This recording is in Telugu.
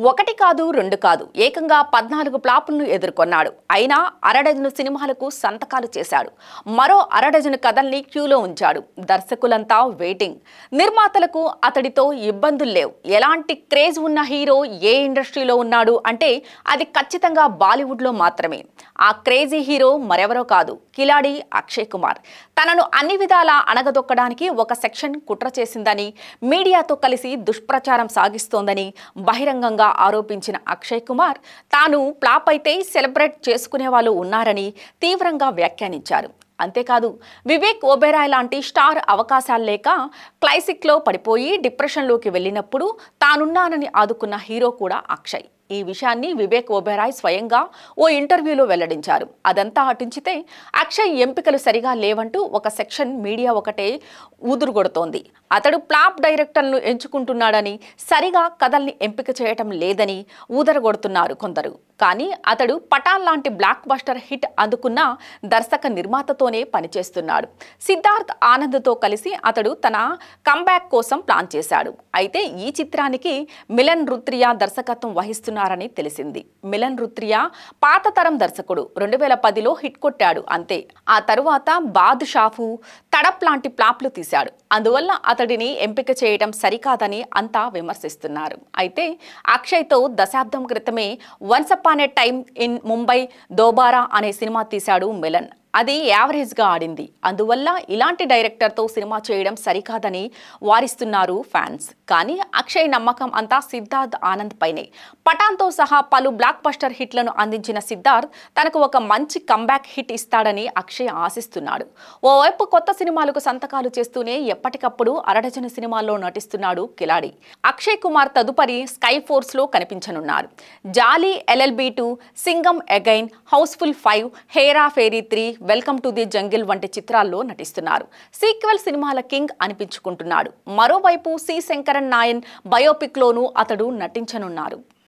ఒకటి కాదు రెండు కాదు ఏకంగా 14 ఫ్లాపులను ఎదుర్కొన్నాడు. అయినా అరడజను సినిమాలకు సంతకాలు చేశాడు. మరో అరడజను కథల్ని క్యూలో ఉంచాడు. దర్శకులంతా వెయిటింగ్. నిర్మాతలకు అతడితో ఇబ్బందులు లేవు. ఎలాంటి క్రేజ్ ఉన్న హీరో ఏ ఇండస్ట్రీలో ఉన్నాడు అంటే అది ఖచ్చితంగా బాలీవుడ్లో మాత్రమే. ఆ క్రేజీ హీరో మరెవరో కాదు, కిలాడి అక్షయ్ కుమార్. తనను అన్ని విధాలా అణగదొక్కడానికి ఒక సెక్షన్ కుట్ర చేసిందని, మీడియాతో కలిసి దుష్ప్రచారం సాగిస్తోందని బహిరంగంగా ఆరోపించిన అక్షయ్ కుమార్ తాను ఫ్లాప్ అయితే సెలబ్రేట్ చేసుకునే వాళ్ళు ఉన్నారని తీవ్రంగా వ్యాఖ్యానించారు. అంతేకాదు, వివేక్ ఒబెరాయ్ లాంటి స్టార్ అవకాశాలు లేక క్లైసిక్లో పడిపోయి డిప్రెషన్లోకి వెళ్ళినప్పుడు తానున్నానని ఆదుకున్న హీరో కూడా అక్షయ్. ఈ విషయాన్ని వివేక్ ఒబెరాయ్ స్వయంగా ఓ ఇంటర్వ్యూలో వెల్లడించారు. అదంతా అటుంచితే అక్షయ్ ఎంపికలు సరిగా లేవంటూ ఒక సెక్షన్ మీడియా ఒకటే ఊదురుగొడుతోంది. అతడు ఫ్లాప్ డైరెక్టర్లను ఎంచుకుంటున్నాడని, సరిగా కథల్ని ఎంపిక చేయటం లేదని ఊదరగొడుతున్నారు కొందరు. కానీ అతడు పఠాన్ లాంటి బ్లాక్ బస్టర్ హిట్ అందుకున్న దర్శక నిర్మాతతోనే పనిచేస్తున్నాడు. సిద్ధార్థ్ ఆనంద్తో కలిసి అతడు తన కంబ్యాక్ కోసం ప్లాన్ చేశాడు. అయితే ఈ చిత్రానికి మిలన్ రుత్రియా దర్శకత్వం వహిస్తున్నారని తెలిసింది. మిలన్ రుత్రియా పాత తరం దర్శకుడు. 2010లో హిట్ కొట్టాడు అంతే. ఆ తరువాత బాద్షాఫు, తడప్ లాంటి ఫ్లాప్లు తీశాడు. అందువల్ల అతడిని ఎంపిక చేయడం సరికాదని అంతా విమర్శిస్తున్నారు. అయితే అక్షయ్తో దశాబ్దం క్రితమే once upon a time in Mumbai Dobaara అనే సినిమా తీశాడు మిలన్. అది యావరేజ్గా ఆడింది. అందువల్ల ఇలాంటి డైరెక్టర్తో సినిమా చేయడం సరికాదని వారిస్తున్నారు ఫ్యాన్స్. కానీ అక్షయ్ నమ్మకం అంతా సిద్ధార్థ్ ఆనంద్ పైనే. పఠాన్తో సహా పలు బ్లాక్ బస్టర్ హిట్లను అందించిన సిద్ధార్థ్ తనకు ఒక మంచి కంబ్యాక్ హిట్ ఇస్తాడని అక్షయ్ ఆశిస్తున్నాడు. ఓవైపు కొత్త సినిమాలకు సంతకాలు చేస్తూనే ఎప్పటికప్పుడు అరడజను సినిమాల్లో నటిస్తున్నాడు కిలాడి. అక్షయ్ కుమార్ తదుపరి స్కై ఫోర్స్లో కనిపించనున్నారు. Jolly LLB2, Singham again, Housefull 5, Hera Pheri 3, welcome to the jungle వంటి చిత్రాల్లో నటిస్తున్నారు. సీక్వెల్ సినిమాల కింగ్ అనిపించుకుంటున్నాడు. మరోవైపు సి శంకరన్ నాయన్ బయోపిక్లోనూ అతడు నటించనున్నారు.